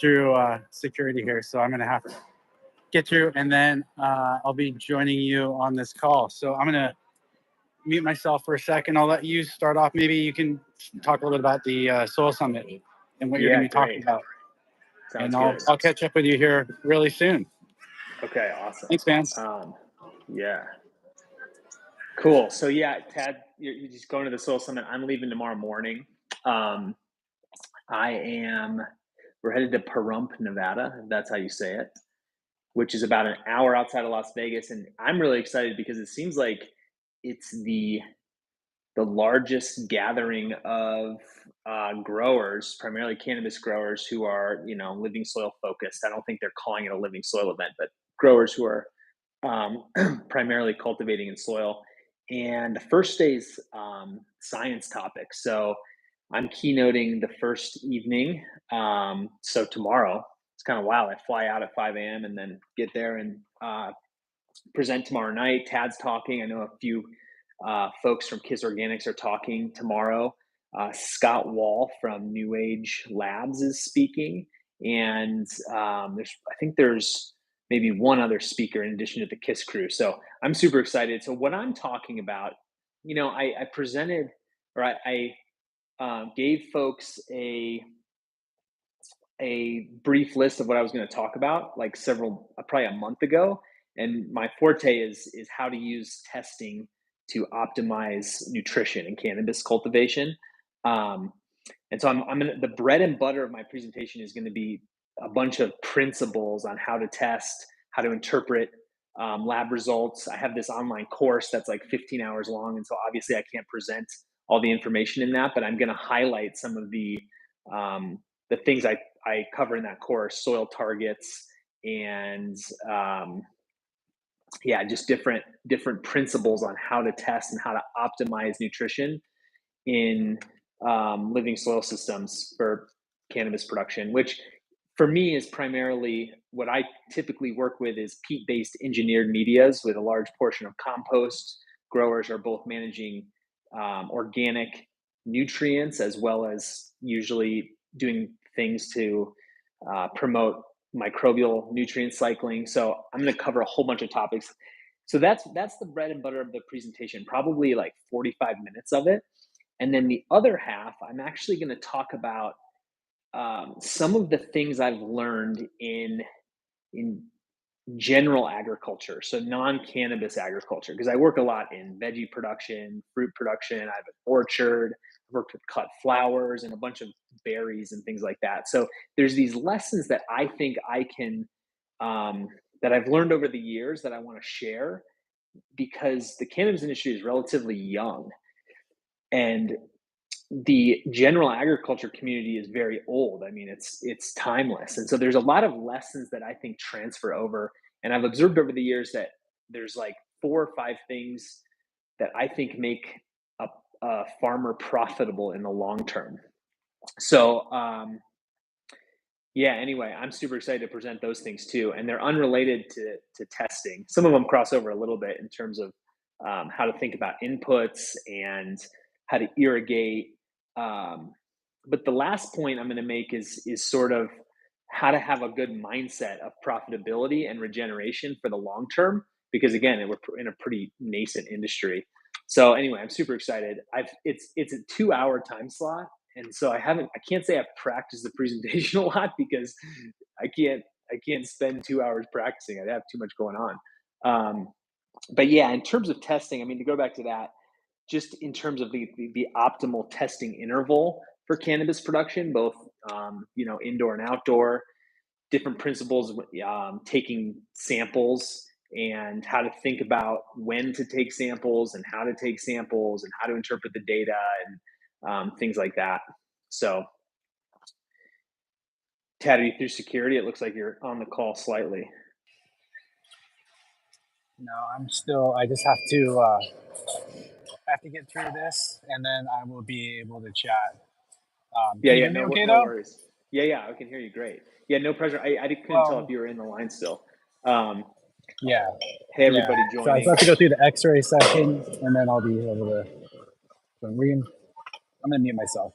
through security here, so I'm gonna have to get through, and then I'll be joining you on this call. So I'm gonna mute myself for a second. I'll let you start off. Maybe you can talk a little bit about the Soil Summit and what you're gonna be talking about. Sounds and good. I'll catch up with you here really soon. Okay, awesome. Thanks, man. Yeah. Cool. So yeah, Tad, you're just going to the Soil Summit. I'm leaving tomorrow morning. We're headed to Pahrump, Nevada, if that's how you say it, which is about an hour outside of Las Vegas. And I'm really excited because it seems like it's the largest gathering of growers, primarily cannabis growers who are, living soil focused. I don't think they're calling it a living soil event, but growers who are primarily cultivating in soil. And the first day's science topics. So I'm keynoting the first evening. So tomorrow, it's kind of wild. I fly out at 5 a.m. and then get there and present tomorrow night. Tad's talking. I know a few folks from KIS Organics are talking tomorrow. Scott Wall from New Age Labs is speaking. And I think there's maybe one other speaker in addition to the KIS crew. So I'm super excited. So what I'm talking about, I presented, or I gave folks a brief list of what I was going to talk about, like probably a month ago. And my forte is how to use testing to optimize nutrition in cannabis cultivation. And so the bread and butter of my presentation is going to be a bunch of principles on how to test, how to interpret lab results. I have this online course that's like 15 hours long. And so obviously I can't present all the information in that, but I'm going to highlight some of the things I cover in that course: soil targets and just different principles on how to test and how to optimize nutrition in living soil systems for cannabis production, which for me is primarily what I typically work with is peat-based engineered medias with a large portion of compost. Growers are both managing organic nutrients as well as usually doing things to promote microbial nutrient cycling. So I'm going to cover a whole bunch of topics. So that's the bread and butter of the presentation, probably like 45 minutes of it. And then the other half, I'm actually going to talk about some of the things I've learned in general agriculture, so non-cannabis agriculture, because I work a lot in veggie production, fruit production. I have an orchard. I've worked with cut flowers and a bunch of berries and things like that. So there's these lessons that I think I can, that I've learned over the years that I want to share, because the cannabis industry is relatively young and the general agriculture community is very old. I mean, it's timeless. And so there's a lot of lessons that I think transfer over. And I've observed over the years that there's like 4 or 5 things that I think make a farmer profitable in the long term. So, anyway, I'm super excited to present those things too. And they're unrelated to testing. Some of them cross over a little bit in terms of how to think about inputs and how to irrigate. But the last point I'm going to make is sort of how to have a good mindset of profitability and regeneration for the long term, because again, we're in a pretty nascent industry. So anyway, I'm super excited. It's a 2-hour time slot, and so I can't say I've practiced the presentation a lot because I can't spend 2 hours practicing. I'd have too much going on. But yeah, in terms of testing, I mean, to go back to that, just in terms of the optimal testing interval for cannabis production, both indoor and outdoor, different principles, taking samples and how to think about when to take samples and how to take samples and how to interpret the data and things like that. So, Tad, are you through security? It looks like you're on the call slightly. No, I just have to get through this, and then I will be able to chat. No worries. Yeah, I can hear you great. Yeah, no pressure. I couldn't tell if you were in the line still. Yeah. Hey, everybody joining. So I still have to go through the X-ray session, and then I'll be able to. I'm going to mute myself.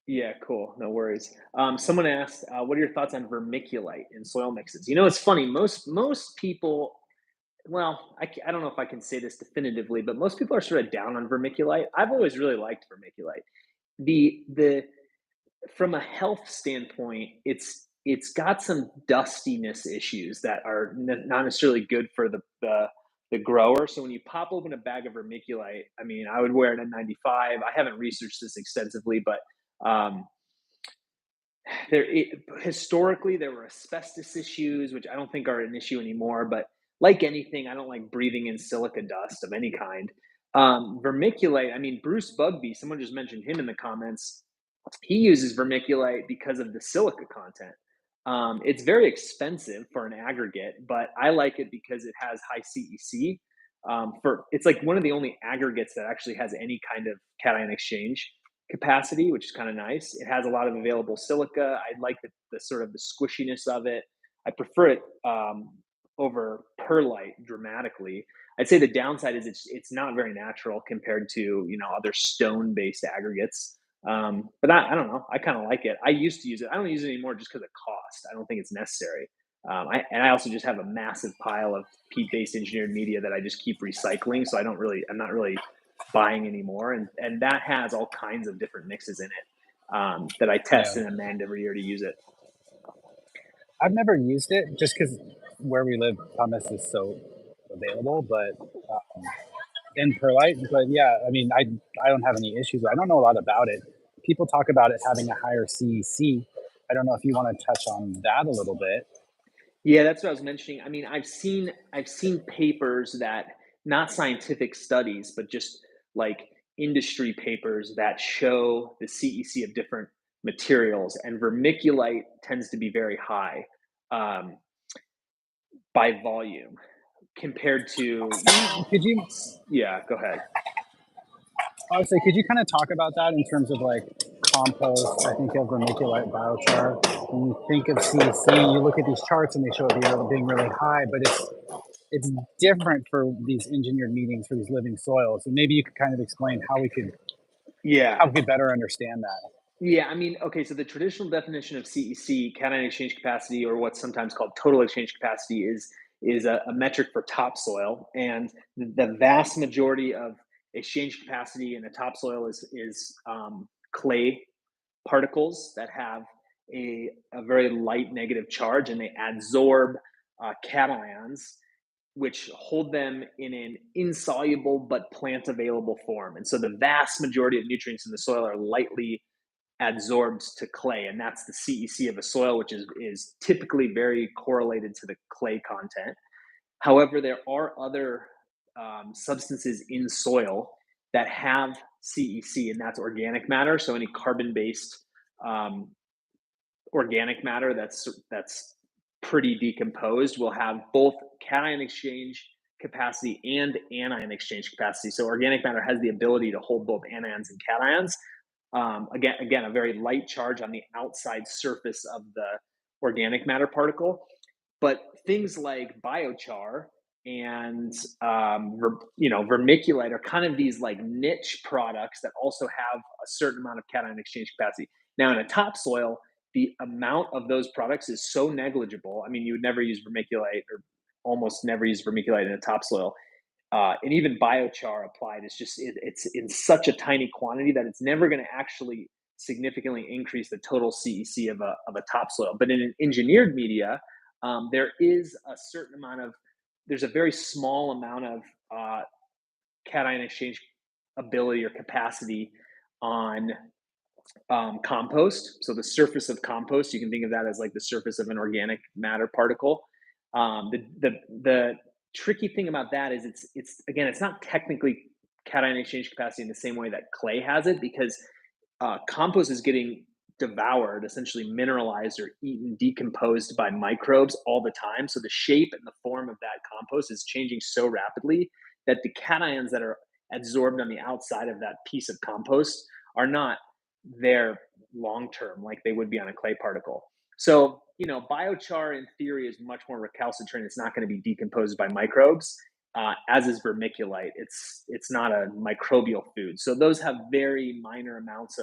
Yeah, cool. No worries. Someone asked, "What are your thoughts on vermiculite in soil mixes?" You know, it's funny. Most people, well, I don't know if I can say this definitively, but most people are sort of down on vermiculite. I've always really liked vermiculite. The From a health standpoint, it's got some dustiness issues that are not necessarily good for the grower. So when you pop open a bag of vermiculite, I mean, I would wear an N95. I haven't researched this extensively, but um, historically there were asbestos issues, which I don't think are an issue anymore. But like anything, I don't like breathing in silica dust of any kind. Vermiculite. I mean, Bruce Bugby. Someone just mentioned him in the comments. He uses vermiculite because of the silica content. It's very expensive for an aggregate, but I like it because it has high CEC. For It's like one of the only aggregates that actually has any kind of cation exchange capacity, which is kind of nice. It has a lot of available silica. I like the sort of the squishiness of it. I prefer it over perlite dramatically. I'd say the downside is it's not very natural compared to other stone based aggregates. But I don't know. I kind of like it. I used to use it. I don't use it anymore just because of cost. I don't think it's necessary. I also just have a massive pile of peat-based engineered media that I just keep recycling. So I'm not really buying anymore. And that has all kinds of different mixes in it that I Yeah. test and amend every year to use it. I've never used it just because where we live, pumice is so available, but in perlite. But yeah, I mean, I don't have any issues. I don't know a lot about it. People talk about it having a higher CEC. I don't know if you want to touch on that a little bit. Yeah, that's what I was mentioning. I mean, I've seen papers that, not scientific studies, but just like industry papers that show the CEC of different materials, and vermiculite tends to be very high um, by volume compared to, Could you yeah, go ahead. Honestly, could you kind of talk about that in terms of like compost? I think of vermiculite biochar. When you think of CEC, you look at these charts and they show it being really high, but it's different for these engineered meetings for these living soils. And maybe you could kind of explain Yeah. how we could better understand that. Yeah, I mean, okay, so the traditional definition of CEC, cation exchange capacity, or what's sometimes called total exchange capacity, is a metric for topsoil, and the vast majority of exchange capacity in the topsoil is clay particles that have a very light negative charge, and they adsorb cations, which hold them in an insoluble but plant available form. And so the vast majority of nutrients in the soil are lightly adsorbs to clay, and that's the CEC of a soil, which is typically very correlated to the clay content. However, there are other substances in soil that have CEC, and that's organic matter. So any carbon-based um, organic matter that's pretty decomposed will have both cation exchange capacity and anion exchange capacity. So organic matter has the ability to hold both anions and cations. Again, a very light charge on the outside surface of the organic matter particle. But things like biochar and vermiculite are kind of these like niche products that also have a certain amount of cation exchange capacity. Now, in a topsoil, the amount of those products is so negligible. I mean, you would never use vermiculite, or almost never use vermiculite in a topsoil. And even biochar applied is just it's in such a tiny quantity that it's never going to actually significantly increase the total CEC of a topsoil. But in an engineered media, there is a certain amount of there's a very small amount of cation exchange ability or capacity on compost. So the surface of compost, you can think of that as like the surface of an organic matter particle. The tricky thing about that is it's again, it's not technically cation exchange capacity in the same way that clay has it, because compost is getting devoured, essentially mineralized or eaten, decomposed by microbes all the time. So the shape and the form of that compost is changing so rapidly that the cations that are adsorbed on the outside of that piece of compost are not there long term like they would be on a clay particle. So, biochar in theory is much more recalcitrant. It's not going to be decomposed by microbes, as is vermiculite. It's not a microbial food. So those have very minor amounts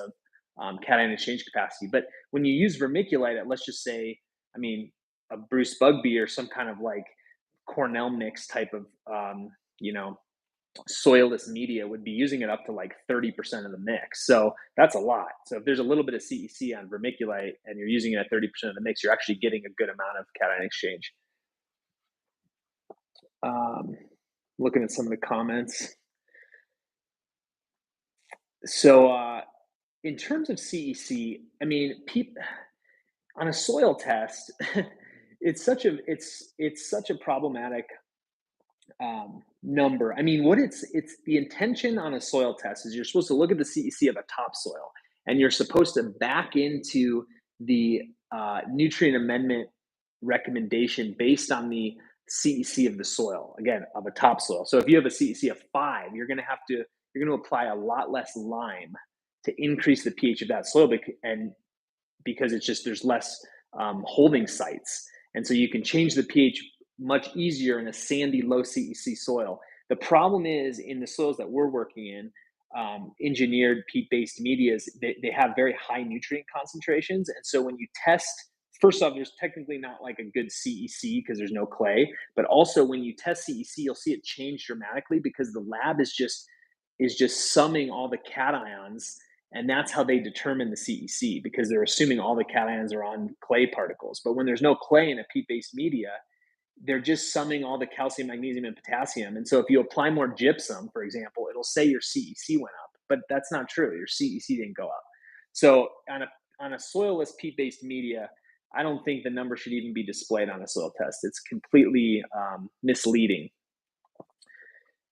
cation exchange capacity. But when you use vermiculite at, let's just say, I mean, a Bruce Bugby or some kind of like Cornell mix type of, soilless media would be using it up to like 30% of the mix. So that's a lot. So if there's a little bit of CEC on vermiculite and you're using it at 30% of the mix, you're actually getting a good amount of cation exchange. Looking at some of the comments. So in terms of CEC, I mean, on a soil test, it's such a problematic number. I mean, it's the intention on a soil test is you're supposed to look at the CEC of a topsoil, and you're supposed to back into the nutrient amendment recommendation based on the CEC of the soil, again, of a topsoil. So if you have a CEC of 5, you're going to apply a lot less lime to increase the pH of that soil, because it's just there's less holding sites, and so you can change the pH much easier in a sandy, low CEC soil. The problem is in the soils that we're working in, engineered peat-based medias, they have very high nutrient concentrations. And so when you test, first off, there's technically not like a good CEC because there's no clay. But also when you test CEC, you'll see it change dramatically because the lab is just summing all the cations. And that's how they determine the CEC, because they're assuming all the cations are on clay particles. But when there's no clay in a peat-based media, they're just summing all the calcium, magnesium, and potassium. And so if you apply more gypsum, for example, it'll say your CEC went up, but that's not true. Your CEC didn't go up. So on a soilless peat-based media, I don't think the number should even be displayed on a soil test. It's completely misleading.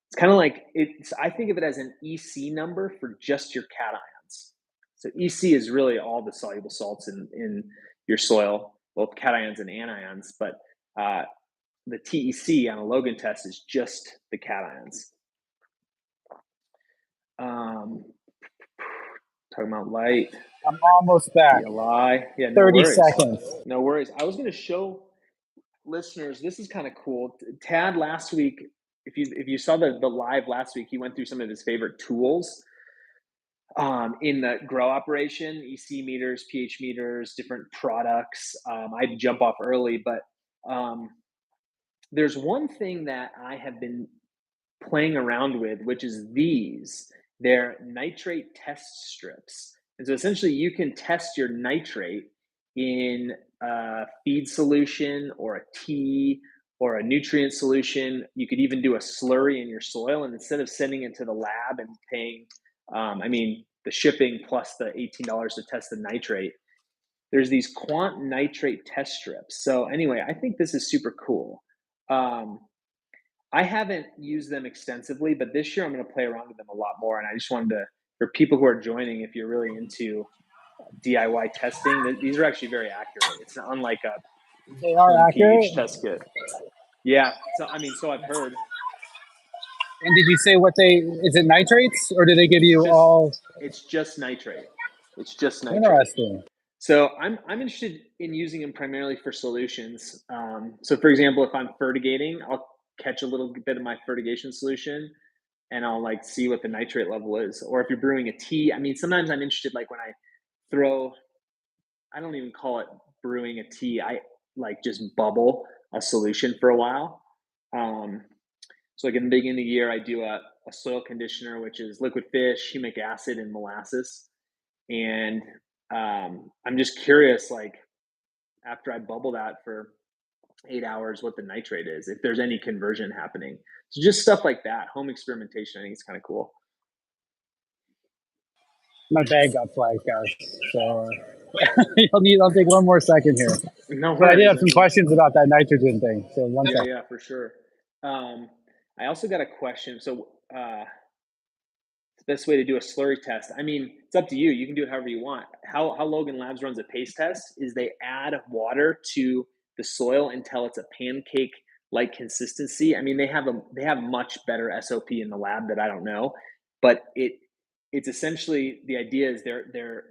It's kind of like I think of it as an EC number for just your cations. So EC is really all the soluble salts in your soil, both cations and anions, but the TEC on a Logan test is just the cations. Talking about light. I'm almost back. Yeah, no 30 worries. seconds. No worries. I was going to show listeners, this is kind of cool. Tad last week, if you saw the live last week, he went through some of his favorite tools in the grow operation, EC meters, pH meters, different products. I had to jump off early, but there's one thing that I have been playing around with, which is they're nitrate test strips. And so essentially you can test your nitrate in a feed solution or a tea or a nutrient solution. You could even do a slurry in your soil. And instead of sending it to the lab and paying, the shipping plus the $18 to test the nitrate, there's these quant nitrate test strips. So anyway, I think this is super cool. I haven't used them extensively, but this year I'm going to play around with them a lot more. And I just wanted to, for people who are joining, if you're really into DIY testing, these are actually very accurate. It's not unlike They are accurate? pH test kit. Yeah. So I've heard. And did you say is it nitrates, or do they give you all? It's just nitrate. It's just nitrate. Interesting. So I'm interested in using them primarily for solutions. So for example, if I'm fertigating, I'll catch a little bit of my fertigation solution and I'll like see what the nitrate level is. Or if you're brewing a tea, sometimes I'm interested, like when I don't even call it brewing a tea. I like just bubble a solution for a while. So like in the beginning of the year, I do a soil conditioner, which is liquid fish, humic acid, and molasses. And I'm just curious, like after I bubble that for 8 hours, what the nitrate is, if there's any conversion happening. So just stuff like that, home experimentation, I think it's kind of cool. My bag got flagged, guys. So I'll take one more second here. No, but I did have some questions about that nitrogen thing. So one second. Yeah, for sure. I also got a question. So the best way to do a slurry test, it's up to you. You can do it however you want. How Logan Labs runs a paste test is they add water to the soil until it's a pancake-like consistency. They have much better SOP in the lab that I don't know, but it's essentially, the idea is they're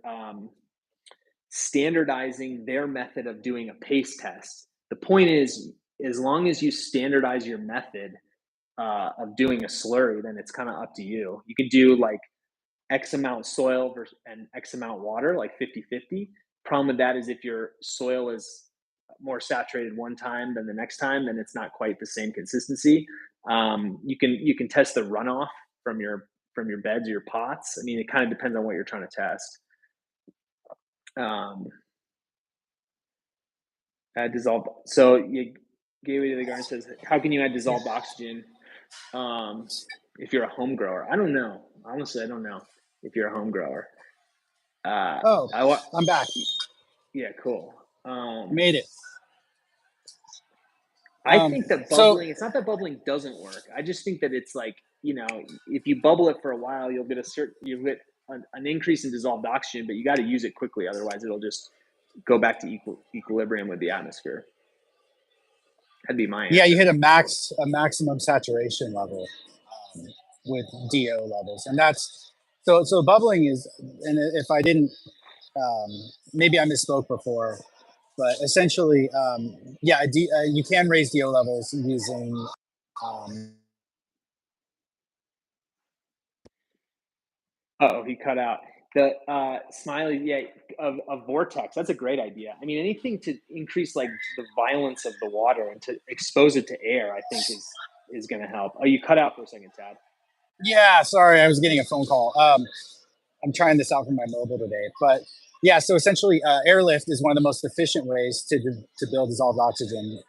standardizing their method of doing a paste test. The point is, as long as you standardize your method of doing a slurry, then it's kind of up to you. You can do like X amount soil versus and X amount water, like 50-50. Problem with that is if your soil is more saturated one time than the next time, then it's not quite the same consistency. You can test the runoff from your beds or your pots. I mean, it kind of depends on what you're trying to test. Um, Add dissolved. So you Gateway to the Garden says, how can you add dissolved oxygen if you're a home grower? I don't know. Honestly, I don't know if you're a home grower. Oh, I'm back. Yeah, cool. Made it. I think that bubbling, it's not that bubbling doesn't work. I just think that it's like, if you bubble it for a while, you'll get an increase in dissolved oxygen, but you got to use it quickly. Otherwise it'll just go back to equilibrium with the atmosphere. That'd be my answer. Yeah, you hit a maximum saturation level with DO levels, and that's so bubbling is. And if I didn't, maybe I misspoke before, but essentially, you can raise DO levels using. He cut out. The Smiley, yeah, a vortex. That's a great idea. I mean, anything to increase like the violence of the water and to expose it to air, I think is going to help. Oh, you cut out for a second, Tad. Yeah, sorry, I was getting a phone call. I'm trying this out from my mobile today, but yeah. So essentially, airlift is one of the most efficient ways to build dissolved oxygen.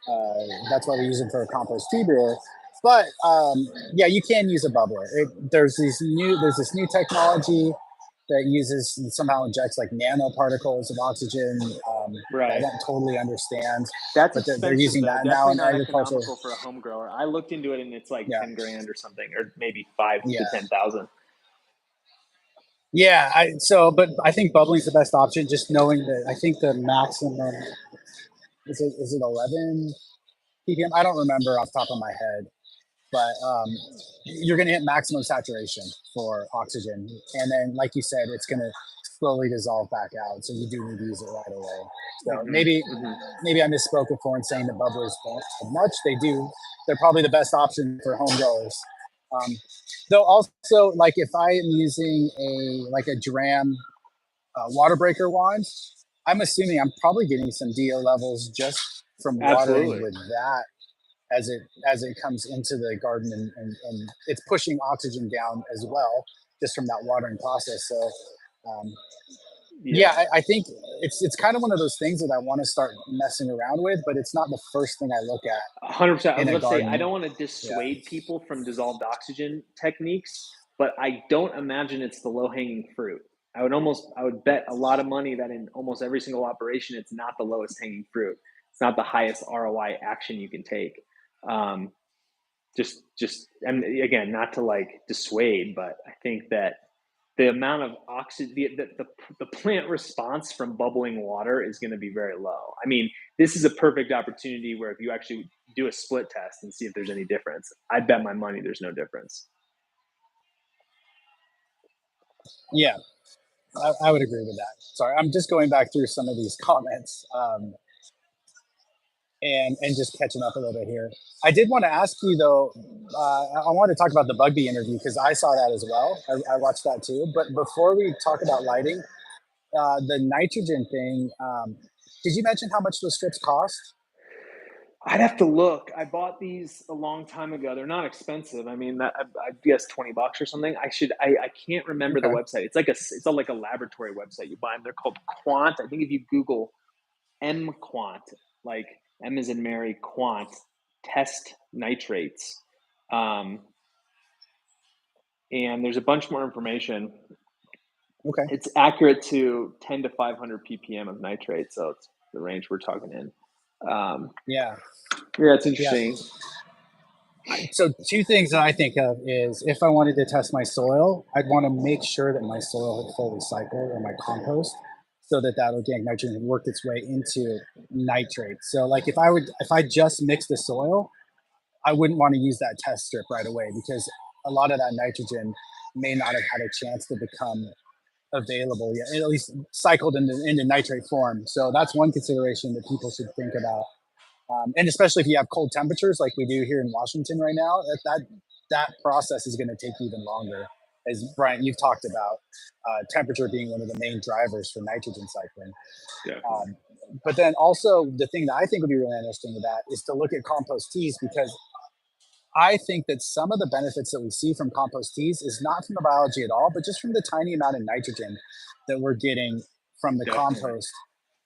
That's why we use it for a compost tea brewer. But yeah, you can use a bubbler. There's this new technology that somehow injects like nanoparticles of oxygen. Right. I don't totally understand. That's but expensive. They're using that now in agriculture. Economical for a home grower. I looked into it and it's like $10,000 or something, or maybe 5,000 to 10,000. Yeah, but I think bubbling is the best option. Just knowing that, I think the maximum is it 11 ppm? I don't remember off the top of my head, but you're going to hit maximum saturation for oxygen, and then, like you said, it's going to slowly dissolve back out. So you do need to use it right away. So maybe I misspoke before in saying the bubblers don't have much. They do. They're probably the best option for home growers. Though also, like if I am using a Dram water breaker wand, I'm assuming I'm probably getting some DO levels just from watering with that as it comes into the garden, and it's pushing oxygen down as well just from that watering process. So I think it's kind of one of those things that I want to start messing around with, but it's not the first thing I look at. 100%. I was about to say, I don't want to dissuade people from dissolved oxygen techniques, but I don't imagine it's the low-hanging fruit. I would bet a lot of money that in almost every single operation, it's not the lowest hanging fruit. It's not the highest ROI action you can take. And again, not to like dissuade, but I think that the amount of oxygen, the plant response from bubbling water is going to be very low. I mean, this is a perfect opportunity where if you actually do a split test and see if there's any difference, I bet my money there's no difference. Yeah, I would agree with that. Sorry, I'm just going back through some of these comments and just catching up a little bit here. I did want to ask you though, I wanted to talk about the bug bee interview because I saw that as well. I watched that too. But before we talk about lighting, the nitrogen thing, did you mention how much those strips cost? I'd have to look. I bought these a long time ago. They're not expensive. I mean, I guess $20 or something. I can't remember the website. It's like a laboratory website. You buy them. They're called Quant. I think if you Google Quant, like M as in Mary, Quant, test nitrates. And there's a bunch more information. Okay. It's accurate to 10 to 500 ppm of nitrate. So it's the range we're talking in. Yeah, it's interesting. Yeah. So two things that I think of is if I wanted to test my soil, I'd want to make sure that my soil had fully cycled or my compost so that organic nitrogen had worked its way into nitrate. So like if I just mixed the soil, I wouldn't want to use that test strip right away because a lot of that nitrogen may not have had a chance to become available yet, at least cycled into nitrate form. So that's one consideration that people should think about. And especially if you have cold temperatures like we do here in Washington right now, that process is going to take even longer. as Bryant, you've talked about, temperature being one of the main drivers for nitrogen cycling. Definitely. But then also the thing that I think would be really interesting with that is to look at compost teas, because I think that some of the benefits that we see from compost teas is not from the biology at all, but just from the tiny amount of nitrogen that we're getting from the Definitely. compost.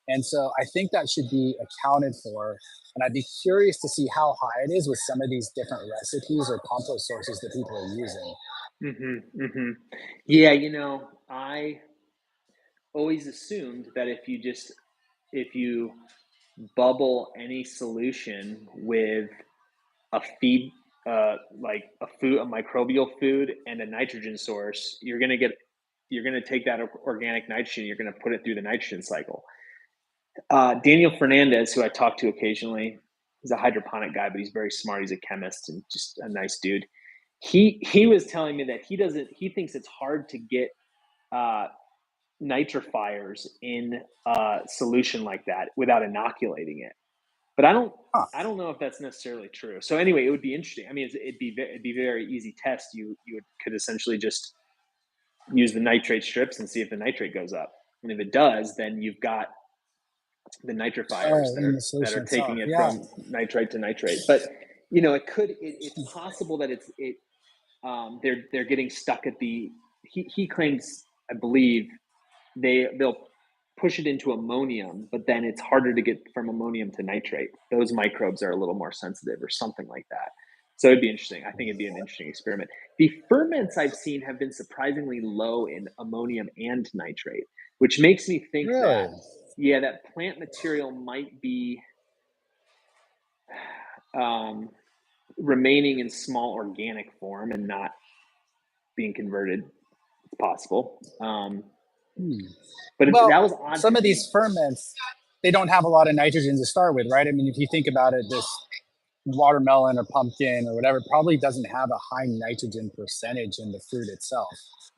And so I think that should be accounted for. And I'd be curious to see how high it is with some of these different recipes or compost sources that people are using. Yeah, I always assumed that if you bubble any solution with a feed, like a microbial food and a nitrogen source, you're gonna take that organic nitrogen, you're gonna put it through the nitrogen cycle. Daniel Fernandez, who I talk to occasionally, he's a hydroponic guy, but he's very smart. He's a chemist and just a nice dude. He was telling me that he thinks it's hard to get nitrifiers in a solution like that without inoculating it. But I don't know if that's necessarily true. So anyway, it would be interesting. I mean, it'd be a very easy test. You could essentially just use the nitrate strips and see if the nitrate goes up, and if it does, then you've got the nitrifiers that are taking it from nitrite to nitrate. But it's possible that they're getting stuck at he claims, I believe, they'll push it into ammonium, but then it's harder to get from ammonium to nitrate. Those microbes are a little more sensitive or something like that. So it'd be interesting. I think it'd be an interesting experiment. The ferments I've seen have been surprisingly low in ammonium and nitrate, which makes me think that plant material might be remaining in small organic form and not being converted. It's possible. But that was odd. Some of these ferments, they don't have a lot of nitrogen to start with, right? I mean, if you think about it, this watermelon or pumpkin or whatever probably doesn't have a high nitrogen percentage in the fruit itself.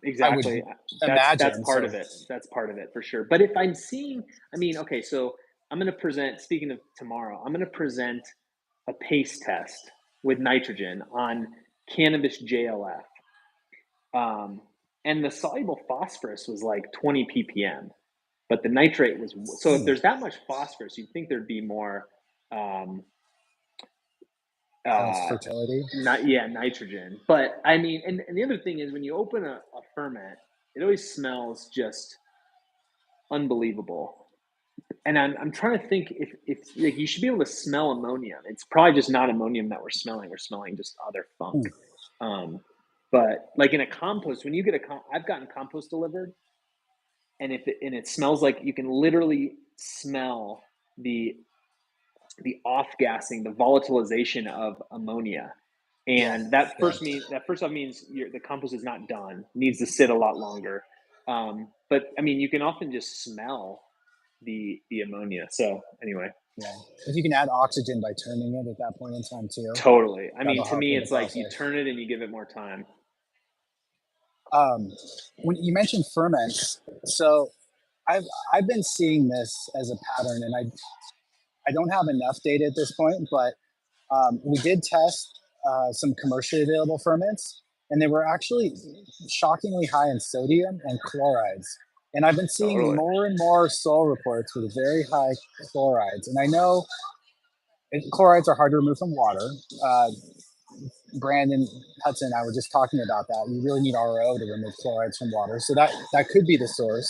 Exactly. That's part of it. That's part of it for sure. But if I'm seeing, okay, so I'm going to present, speaking of tomorrow, I'm going to present a paste test with nitrogen on cannabis JLF. And the soluble phosphorus was like 20 ppm, but the nitrate was, so if there's that much phosphorus, you'd think there'd be more fertility. Nitrogen. But I mean, and the other thing is when you open a ferment, it always smells just unbelievable. And I'm trying to think if like you should be able to smell ammonium. It's probably just not ammonium that we're smelling. We're smelling just other funk. But like in a compost, when you get I've gotten compost delivered, and it smells like you can literally smell the off-gassing, the volatilization of ammonia. And that first off means the compost is not done, needs to sit a lot longer. But I mean, you can often just smell the ammonia. So anyway. Yeah. If you can add oxygen by turning it at that point in time too. Totally. I mean, to me, it's like you turn it and you give it more time. When you mentioned ferments, so I've been seeing this as a pattern, and I don't have enough data at this point, but we did test some commercially available ferments, and they were actually shockingly high in sodium and chlorides. And I've been seeing more and more soil reports with very high chlorides. And I know chlorides are hard to remove from water. Brandon Hudson and I were just talking about that. You really need RO to remove chlorides from water. So that could be the source.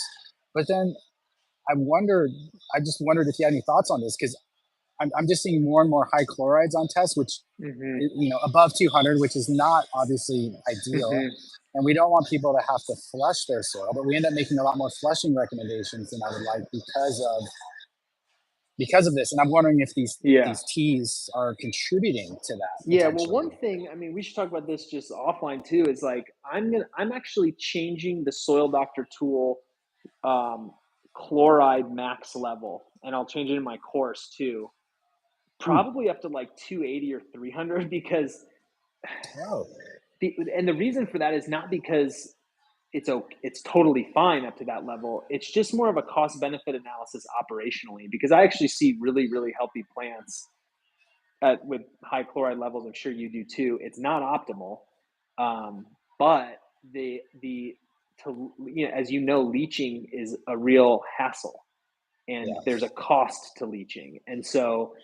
But then I just wondered if you had any thoughts on this, because I'm just seeing more and more high chlorides on tests, which, above 200, which is not obviously ideal. And we don't want people to have to flush their soil, but we end up making a lot more flushing recommendations than I would like because of this. And I'm wondering if these teas are contributing to that. Yeah. Well, one thing, I mean, we should talk about this just offline too, is like, I'm actually changing the Soil Doctor tool chloride max level, and I'll change it in my course too, probably up to like 280 or 300, because the reason for that is not because it's totally fine up to that level. It's just more of a cost benefit analysis operationally, because I actually see really, really healthy plants with high chloride levels. I'm sure you do too. It's not optimal, but as you know, leaching is a real hassle, and Yeah. there's a cost to leaching. And so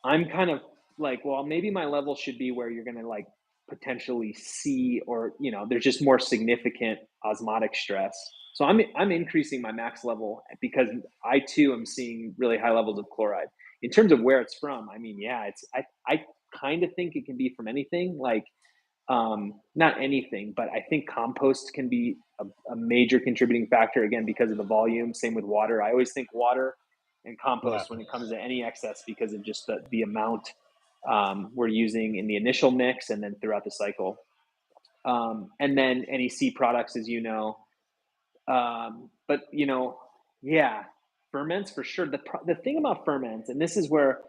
I'm kind of like, well, maybe my level should be where you're going to like potentially see, or, there's just more significant osmotic stress. So I'm increasing my max level because I too am seeing really high levels of chloride. In terms of where it's from, I mean, yeah, I kind of think it can be from anything, like not anything, but I think compost can be a major contributing factor, again, because of the volume. Same with water. I always think water and compost when it comes to any excess, because of just the amount we're using in the initial mix and then throughout the cycle. And then any seed products, as you know. But yeah, ferments for sure. The thing about ferments, and this is where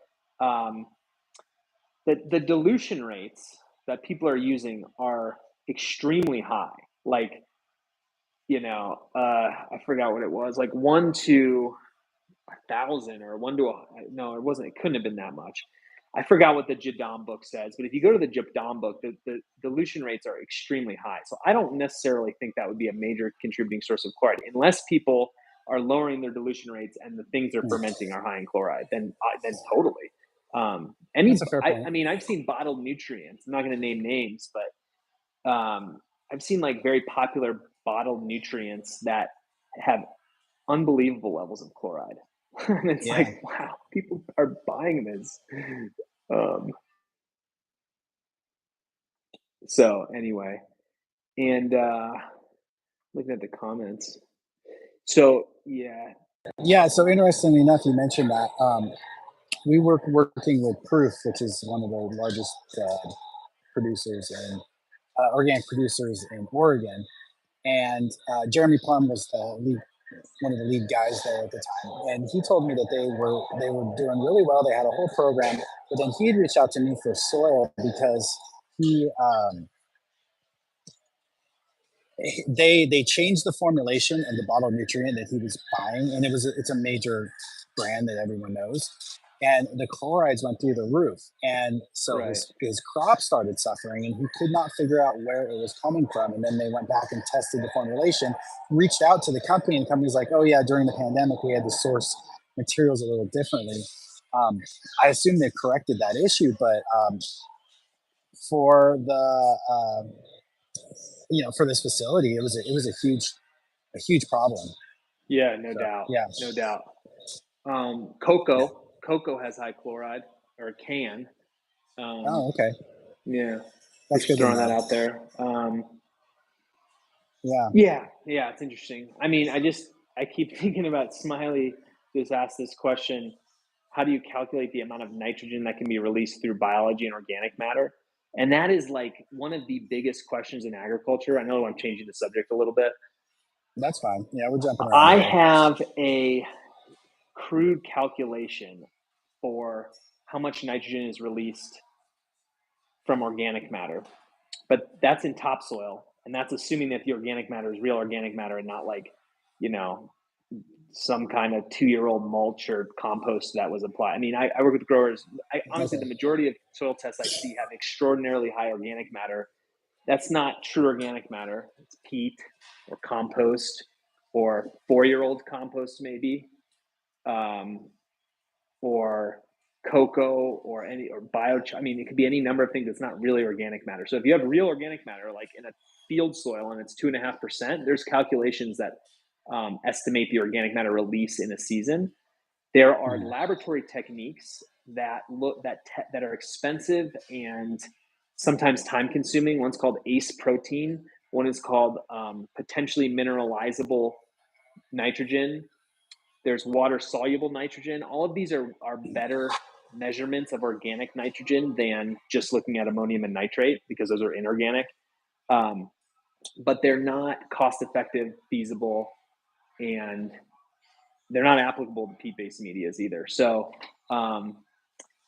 the dilution rates that people are using are extremely high. Like, I forgot what it was, like 1 to 1,000 or 1 to no, it wasn't. It couldn't have been that much. I forgot what the Jadam book says, but if you go to the Jadam book, the dilution rates are extremely high. So I don't necessarily think that would be a major contributing source of chloride, unless people are lowering their dilution rates and the things they're fermenting are high in chloride. Then totally. That's a fair point. I mean, I've seen bottled nutrients. I'm not going to name names, but I've seen like very popular bottled nutrients that have unbelievable levels of chloride. And it's like, wow, people are buying this. So anyway, and looking at the comments. So Yeah. So interestingly enough, you mentioned that we were working with Proof, which is one of the largest producers and organic producers in Oregon, and Jeremy Plum was one of the lead guys there at the time, and he told me that they were doing really well. They had a whole program, but then he'd reached out to me for soil because they changed the formulation of the bottled nutrient that he was buying, and it's a major brand that everyone knows, and the chlorides went through the roof, and so his crop started suffering, and he could not figure out where it was coming from. And then they went back and tested the formulation, reached out to the company, and the company's like, oh yeah, during the pandemic we had to source materials a little differently. I assume they've corrected that issue, but for the for this facility, it was a huge problem. Yeah, no doubt. Yeah, no doubt. Cocoa has high chloride, or can. Oh, okay. Yeah, that's good. Throwing that out there. Yeah, it's interesting. I mean, I keep thinking about Smiley just asked this question: how do you calculate the amount of nitrogen that can be released through biology and organic matter? And that is like one of the biggest questions in agriculture. I know I'm changing the subject a little bit. That's fine. Yeah, we're jumping around. I have a crude calculation for how much nitrogen is released from organic matter, but that's in topsoil, and that's assuming that the organic matter is real organic matter and not like, some kind of 2-year-old mulch or compost that was applied. I mean, I work with growers. Honestly, the majority of soil tests I see have extraordinarily high organic matter. That's not true organic matter. It's peat or compost or 4-year-old compost maybe, or cocoa or biochar. I mean, it could be any number of things that's not really organic matter. So if you have real organic matter, like in a field soil and it's 2.5%, there's calculations that estimate the organic matter release in a season. There are laboratory techniques that are expensive and sometimes time consuming. One's called ACE protein. One is called potentially mineralizable nitrogen. There's water soluble nitrogen. All of these are better measurements of organic nitrogen than just looking at ammonium and nitrate, because those are inorganic. But they're not cost effective, feasible, and they're not applicable to peat-based medias either. So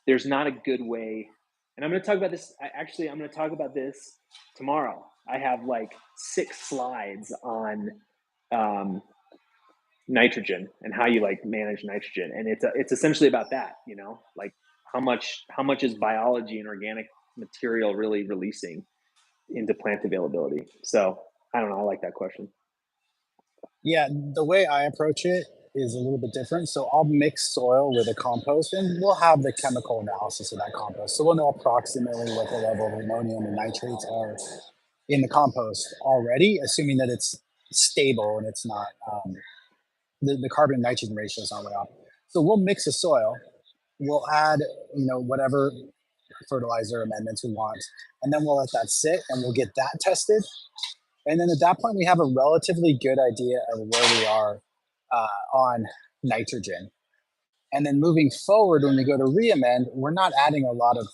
there's not a good way. And I'm going to talk about this. I'm going to talk about this tomorrow. I have like 6 slides on nitrogen and how you like manage nitrogen. And it's essentially about that, like how much is biology and organic material really releasing into plant availability. So I don't know. I like that question. Yeah, the way I approach it is a little bit different. So I'll mix soil with a compost, and we'll have the chemical analysis of that compost. So we'll know approximately what the level of ammonium and nitrates are in the compost already, assuming that it's stable and it's not the carbon and nitrogen ratio is not way off. So we'll mix the soil. We'll add, whatever fertilizer amendments we want, and then we'll let that sit, and we'll get that tested. And then at that point, we have a relatively good idea of where we are on nitrogen. And then moving forward, when we go to re-amend, we're not adding a lot of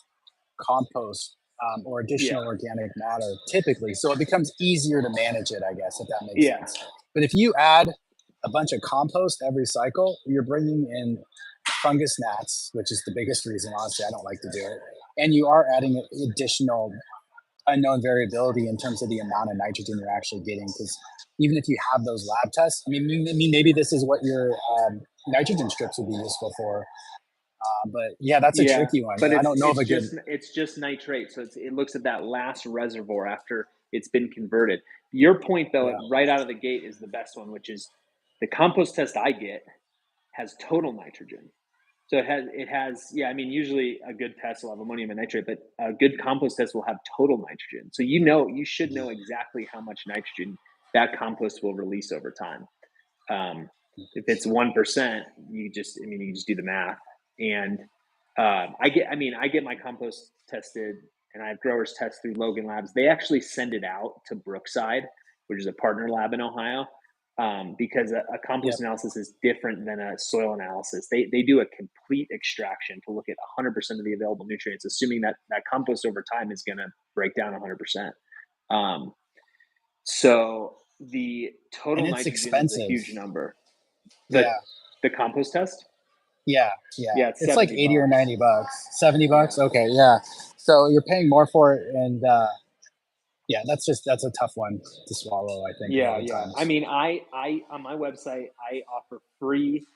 compost or additional organic matter typically. So it becomes easier to manage it, I guess, if that makes sense. But if you add a bunch of compost every cycle, you're bringing in fungus gnats, which is the biggest reason, honestly, I don't like to do it. And you are adding additional unknown variability in terms of the amount of nitrogen you're actually getting. Because even if you have those lab tests, I mean, maybe this is what your nitrogen strips would be useful for. But yeah, that's a tricky one. But I don't know it's just nitrate. So it looks at that last reservoir after it's been converted. Your point, though, right out of the gate is the best one, which is the compost test I get has total nitrogen. So it has, I mean, usually a good test will have ammonium and nitrate, but a good compost test will have total nitrogen. So you should know exactly how much nitrogen that compost will release over time. If it's 1%, you just do the math. And I get my compost tested, and I have growers test through Logan Labs. They actually send it out to Brookside, which is a partner lab in Ohio. Because a compost analysis is different than a soil analysis. They do a complete extraction to look at 100% of the available nutrients, assuming that compost over time is going to break down 100%. So the total nitrogen is a huge number. The compost test? Yeah. It's like $80 or $90, $70. Okay, yeah. So you're paying more for it, and that's a tough one to swallow, I think. Yeah. I mean, I on my website, I offer free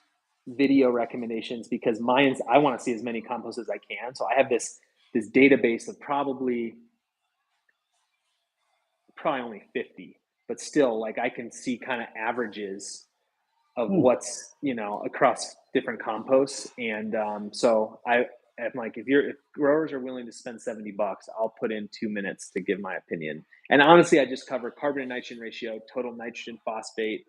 video recommendations because I want to see as many composts as I can. So I have this database of probably only 50, but still, like, I can see kind of averages of what's across different composts. And so I'm like, if growers are willing to spend $70, I'll put in 2 minutes to give my opinion. And honestly, I just cover carbon and nitrogen ratio, total nitrogen, phosphate,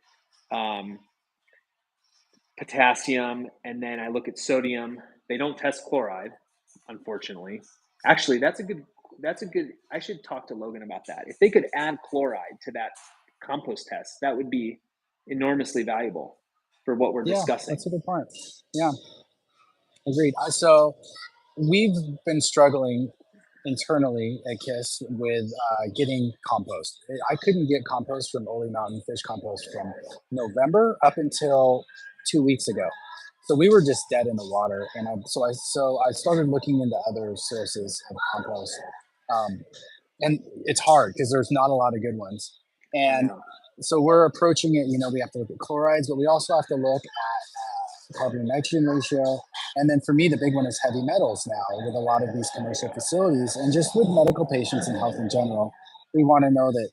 potassium, and then I look at sodium. They don't test chloride, unfortunately. Actually, that's a good. I should talk to Logan about that. If they could add chloride to that compost test, that would be enormously valuable for what we're discussing. That's a good point. Yeah, agreed. So we've been struggling internally at KIS with getting compost. I couldn't get compost from Ole Mountain Fish Compost from November up until 2 weeks ago. So we were just dead in the water, and so I started looking into other sources of compost, and it's hard because there's not a lot of good ones. And so we're approaching it. We have to look at chlorides, but we also have to look at carbon and nitrogen ratio. And then for me, the big one is heavy metals now with a lot of these commercial facilities, and just with medical patients and health in general, we want to know that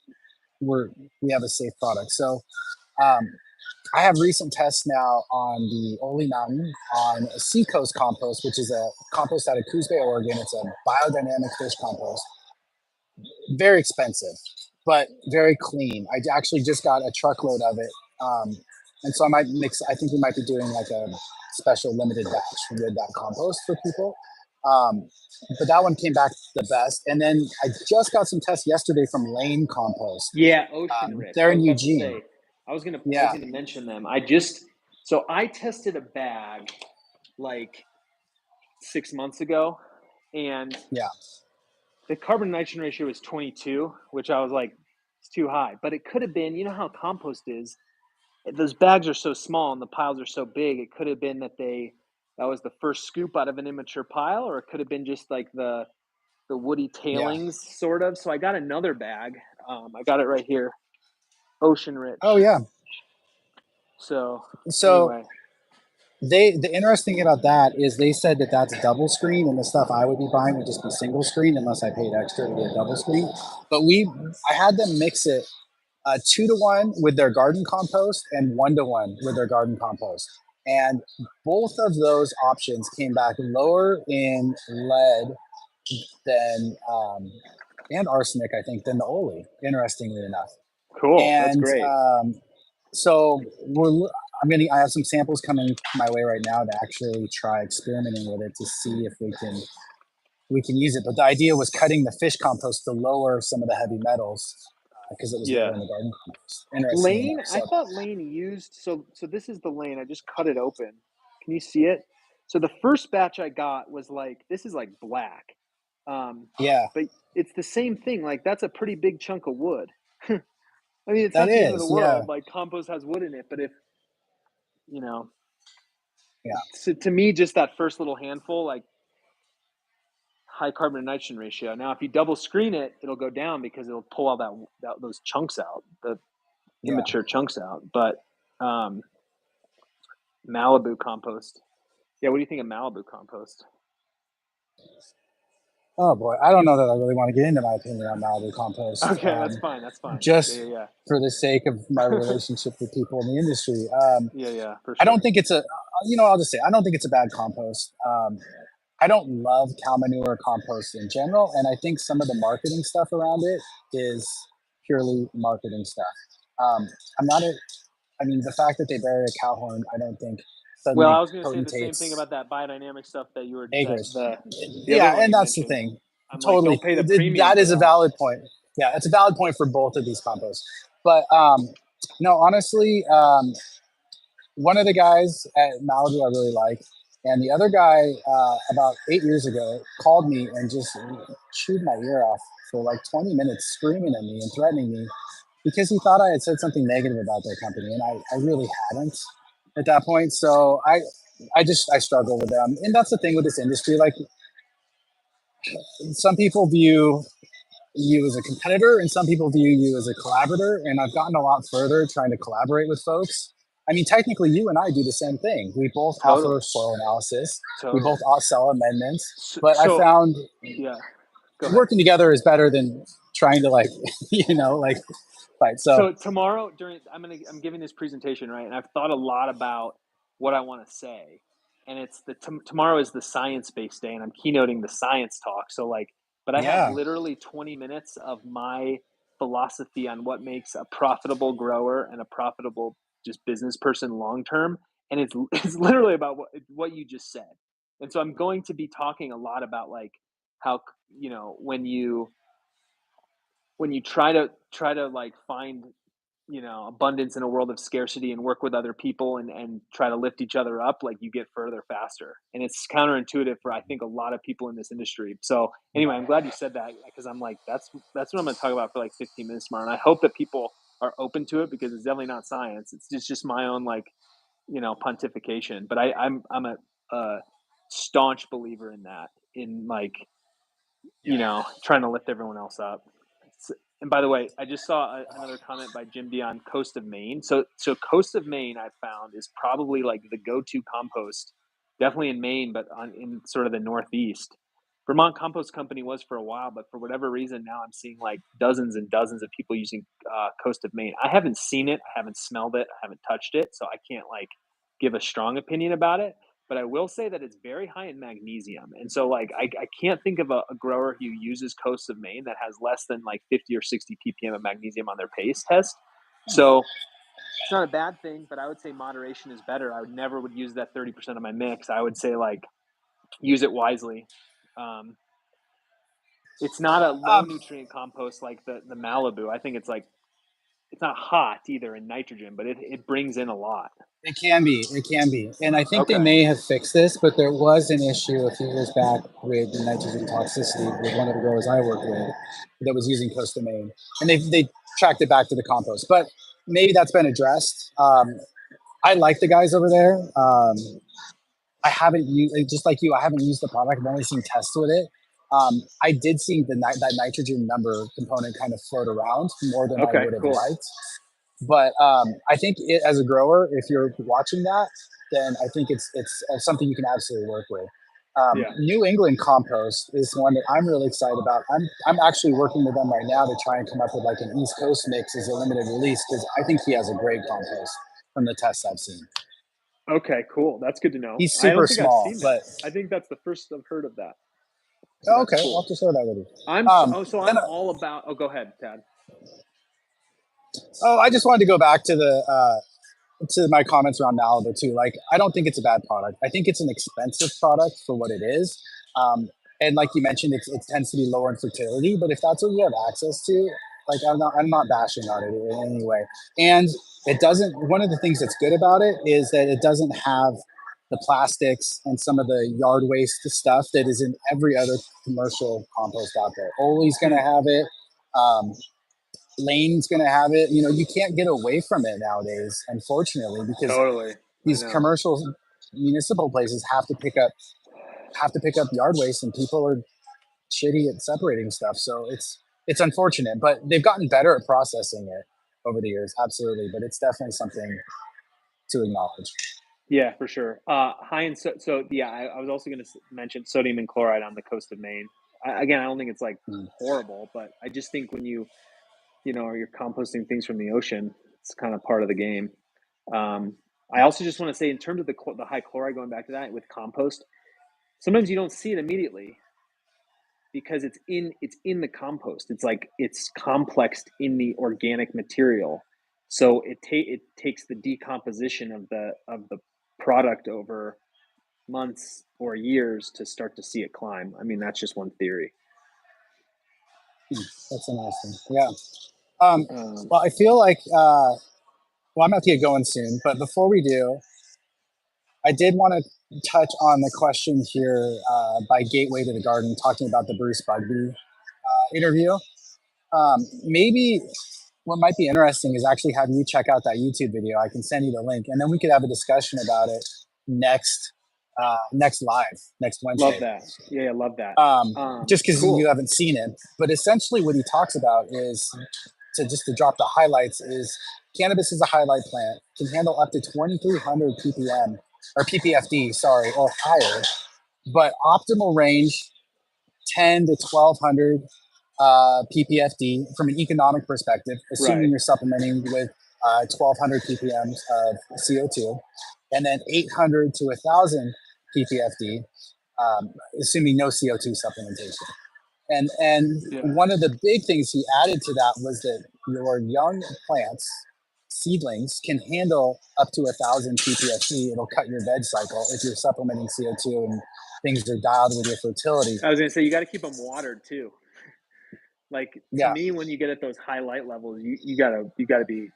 we have a safe product. So I have recent tests now on the Ole Mountain on Seacoast compost, which is a compost out of Coos Bay, Oregon. It's a biodynamic fish compost. Very expensive, but very clean. I actually just got a truckload of it. And so I think we might be doing like a special limited batch with that compost for people. But that one came back the best. And then I just got some tests yesterday from Lane Compost. Yeah, Ocean Rich. They're in Eugene. I was going to mention them. I tested a bag like 6 months ago, and the carbon nitrogen ratio was 22, which I was like, it's too high. But it could have been, how compost is. Those bags are so small and the piles are so big. It could have been that was the first scoop out of an immature pile, or it could have been just like the woody tailings sort of. So I got another bag. I got it right here. Ocean Rich. Oh yeah. So anyway. The interesting thing about that is they said that that's double screen, and the stuff I would be buying would just be single screen unless I paid extra to get double screen. But I had them mix it 2-to-1 with their garden compost and 1-to-1 with their garden compost. And both of those options came back lower in lead than and arsenic, I think, than the Oli, interestingly enough. Cool. That's And great. so I have some samples coming my way right now to actually try experimenting with it to see if we can use it. But the idea was cutting the fish compost to lower some of the heavy metals because it was lower in the garden compost. Interestingly Lane, enough. I So, thought Lane used, so this is the lane. I just cut it open. Can you see it? So the first batch I got was like, this is like black. yeah, But it's the same thing. Like that's a pretty big chunk of wood. I mean, it's that not the end of the is. Yeah, world. Like compost has wood in it, but if, you know, yeah. so to me, just that first little handful, like high carbon to nitrogen ratio. Now, if you double screen it, it'll go down because it'll pull all those chunks out, the Yeah. immature chunks out. But Malibu compost. Yeah, what do you think of Malibu compost? Oh boy, I don't know that I really want to get into my opinion on Malibu compost. Okay, that's fine. That's fine. Just Yeah. for the sake of my relationship with people in the industry. Yeah, for sure. I don't think it's I'll just say, I don't think it's a bad compost. I don't love cow manure compost in general. And I think some of the marketing stuff around it is purely marketing stuff. The fact that they bury a cow horn, I don't think suddenly Well, I was going to say the same potentates thing about that biodynamic stuff that you were acres. the Yeah, other one and you that's the mentioned. thing. I'm Totally. like, don't pay the premium. That is a valid point. Yeah, it's a valid point for both of these combos. But no, honestly, one of the guys at Malibu I really like, and the other guy about 8 years ago called me and just chewed my ear off for like 20 minutes, screaming at me and threatening me because he thought I had said something negative about their company, and I really hadn't at that point. So I struggle with them, and that's the thing with this industry. Like, some people view you as a competitor and some people view you as a collaborator, and I've gotten a lot further trying to collaborate with folks. I mean, technically you and I do the same thing. We both offer soil analysis. We both sell amendments, but I found working together is better than trying to fight. So tomorrow I'm giving this presentation, right? And I've thought a lot about what I want to say. And it's tomorrow is the science-based day, and I'm keynoting the science talk. So but I have literally 20 minutes of my philosophy on what makes a profitable grower and a profitable just business person long term. And it's literally about what you just said. And so I'm going to be talking a lot about like how, when you try to like find abundance in a world of scarcity and work with other people and try to lift each other up, like you get further faster. And it's counterintuitive for I think a lot of people in this industry. So anyway, I'm glad you said that, because I'm like, that's what I'm going to talk about for like 15 minutes tomorrow. And I hope that people are open to it, because it's definitely not science. It's just my own pontification. But I'm a staunch believer in that, in trying to lift everyone else up. And by the way, I just saw another comment by Jim D on Coast of Maine. So Coast of Maine, I found, is probably like the go-to compost, definitely in Maine, but in sort of the Northeast. Vermont Compost Company was for a while, but for whatever reason, now I'm seeing like dozens and dozens of people using Coast of Maine. I haven't seen it, I haven't smelled it, I haven't touched it, so I can't like give a strong opinion about it. But I will say that it's very high in magnesium. And so I can't think of a grower who uses Coast of Maine that has less than like 50 or 60 ppm of magnesium on their paste test. So it's not a bad thing, but I would say moderation is better. I would use that 30% of my mix. I would say use it wisely. It's not a low nutrient compost like the Malibu. I think it's not hot either in nitrogen, but it brings in a lot. It can be. And I think they may have fixed this, but there was an issue a few years back with the nitrogen toxicity with one of the growers I worked with that was using Costa Maine. And they tracked it back to the compost. But maybe that's been addressed. I like the guys over there. I haven't used, just like you, I haven't used the product. I've only seen tests with it. I did see that nitrogen number component kind of float around more than I would have liked. But I think as a grower, if you're watching that, then I think it's something you can absolutely work with. Yeah. New England Compost is one that I'm really excited about. I'm actually working with them right now to try and come up with like an East Coast mix as a limited release, because I think he has a great compost from the tests I've seen. Okay, cool. That's good to know. He's I don't super think I've small, seen but that. I think that's the first I've heard of that. So that's okay, cool. I'll have to share that with you. I'm Then, all about. Oh, go ahead, Tad. I just wanted to go back to the to my comments around Malibu too. Like, I don't think it's a bad product. I think it's an expensive product for what it is. And like you mentioned, it tends to be lower in fertility. But if that's what you have access to, like, I'm not bashing on it in any way. And it doesn't. One of the things that's good about it is that it doesn't have the plastics and some of the yard waste stuff that is in every other commercial compost out there. Ole's going to have it. Lane's going to have it. You know, you can't get away from it nowadays, unfortunately, because Totally. these commercial municipal places have to pick up yard waste, and people are shitty at separating stuff. So it's unfortunate, but they've gotten better at processing it over the years, absolutely. But it's definitely something to acknowledge. Yeah, for sure. High in I was also going to mention sodium and chloride on the coast of Maine. Again, I don't think it's like horrible, but I just think when you're composting things from the ocean, it's kind of part of the game. I also just want to say, in terms of the high chloride, going back to that with compost, sometimes you don't see it immediately because it's in the compost. It's like it's complexed in the organic material, so it takes the decomposition of the product over months or years to start to see it climb. I mean, that's just one theory. That's interesting. Yeah. Well, I feel like I'm about to get going soon, but before we do, I did want to touch on the question here by Gateway to the Garden, talking about the Bruce Bugby interview. Maybe what might be interesting is actually have you check out that YouTube video. I can send you the link, and then we could have a discussion about it next next Wednesday. Love that. Yeah, love that. Just because cool. you haven't seen it, but essentially what he talks about is to drop the highlights is cannabis is a highlight plant, can handle up to 2,300 ppm or ppfd, sorry, or higher, but optimal range 10 to 1,200 ppfd from an economic perspective, assuming Right. you're supplementing with 1,200 ppm of CO2, and then 800 to 1,000 ppfd, assuming no CO2 supplementation. And one of the big things he added to that was that your young plants, seedlings, can handle up to 1,000 ppfd. It'll cut your veg cycle if you're supplementing CO2 and things are dialed with your fertility. I was going to say, you got to keep them watered too. Like, to me, when you get at those high light levels, you gotta be,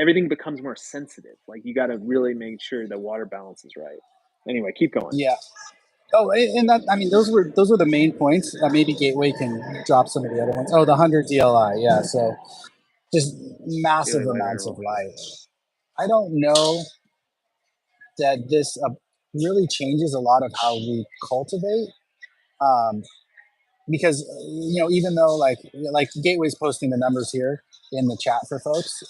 everything becomes more sensitive. Like, you got to really make sure the water balance is right. Anyway, keep going. Yeah. Oh, and that, I mean, those were the main points. Maybe Gateway can drop some of the other ones. Oh, the 100 DLI. Yeah. So just massive amounts of light. I don't know that this really changes a lot of how we cultivate. Because, even though like Gateway's posting the numbers here in the chat for folks,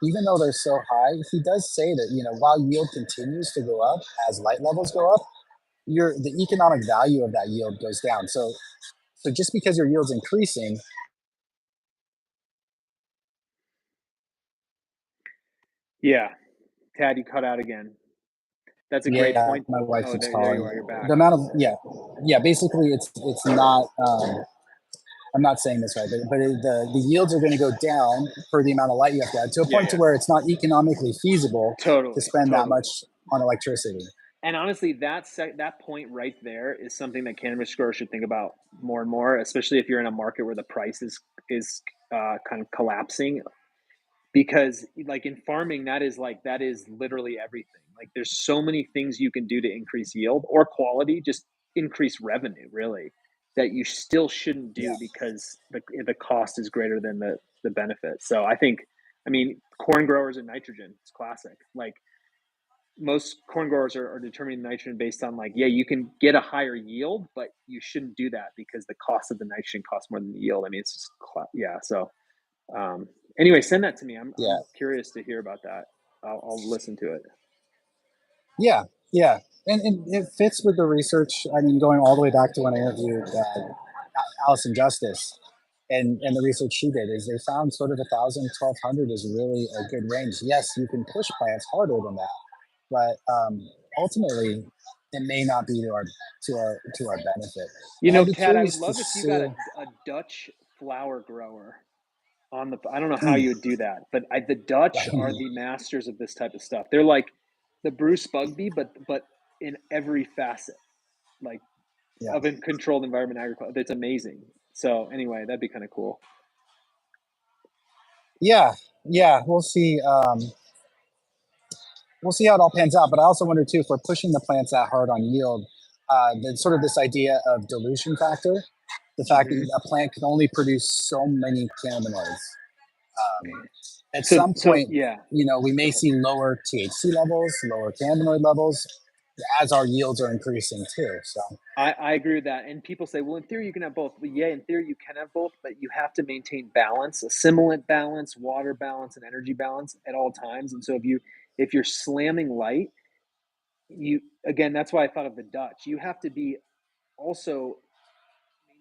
even though they're so high, he does say that, while yield continues to go up as light levels go up, the economic value of that yield goes down. So just because your yield's increasing. Yeah. Tad, you cut out again. That's a great point. My wife is there calling. you are. You're back. The amount of basically it's not. I'm not saying this right, but the yields are going to go down for the amount of light you have to add to a point to where it's not economically feasible to spend that much on electricity. And honestly, that point right there is something that cannabis growers should think about more and more, especially if you're in a market where the price is kind of collapsing. Because like in farming, that is literally everything. Like, there's so many things you can do to increase yield or quality, just increase revenue, really, that you still shouldn't do because the cost is greater than the benefit. So I mean, corn growers and nitrogen, it's classic. Like, most corn growers are determining nitrogen based on you can get a higher yield, but you shouldn't do that because the cost of the nitrogen costs more than the yield. I mean, it's just so anyway, send that to me. I'm curious to hear about that. I'll listen to it. Yeah. And it fits with the research. I mean, going all the way back to when I interviewed Allison Justice, and the research she did is they found sort of 1,000, 1,200 is really a good range. Yes, you can push plants harder than that, but ultimately, it may not be to our benefit. You And I'd know, be Tad, I would curious to love if you got see. a Dutch flower grower on the. I don't know how you would do that, but the Dutch are the masters of this type of stuff. They're like the Bruce Bugby, but in every facet, like Yeah, of a controlled environment agriculture. That's amazing. So anyway, that'd be kind of cool. yeah, yeah. We'll see how it all pans out. But I also wonder too if we're pushing the plants that hard on yield. Then sort of this idea of dilution factor, the fact that a plant can only produce so many cannabinoids. At So some point, yeah. we may see lower THC levels, lower cannabinoid levels, as our yields are increasing too. So I agree with that. And people say, well, in theory, you can have both. Well, yeah, in theory, you can have both, but you have to maintain balance, a simulant balance, water balance, and energy balance at all times. And so if you're slamming light, again, that's why I thought of the Dutch. You have to be also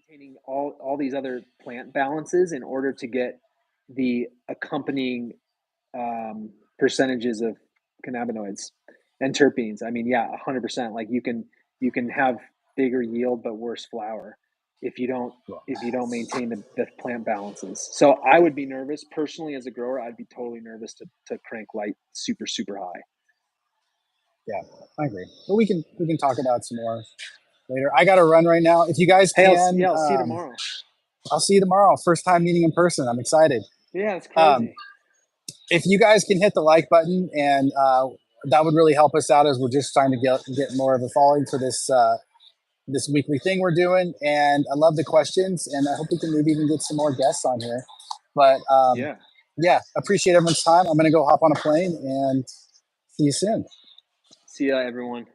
maintaining all these other plant balances in order to get the accompanying percentages of cannabinoids and terpenes. I mean, yeah, 100%. Like you can have bigger yield but worse flower if you don't maintain the plant balances. So I would be nervous personally as a grower. I'd be totally nervous to crank light super super high. yeah, I agree. But we can talk about some more later. I got to run right now. If you guys Hey, can, I'll see you tomorrow. I'll see you tomorrow. First time meeting in person. I'm excited. Yeah, it's crazy. If you guys can hit the like button, and that would really help us out as we're just trying to get more of a following for this weekly thing we're doing. And I love the questions, and I hope we can maybe even get some more guests on here. But yeah, appreciate everyone's time. I'm going to go hop on a plane and see you soon. See ya, everyone.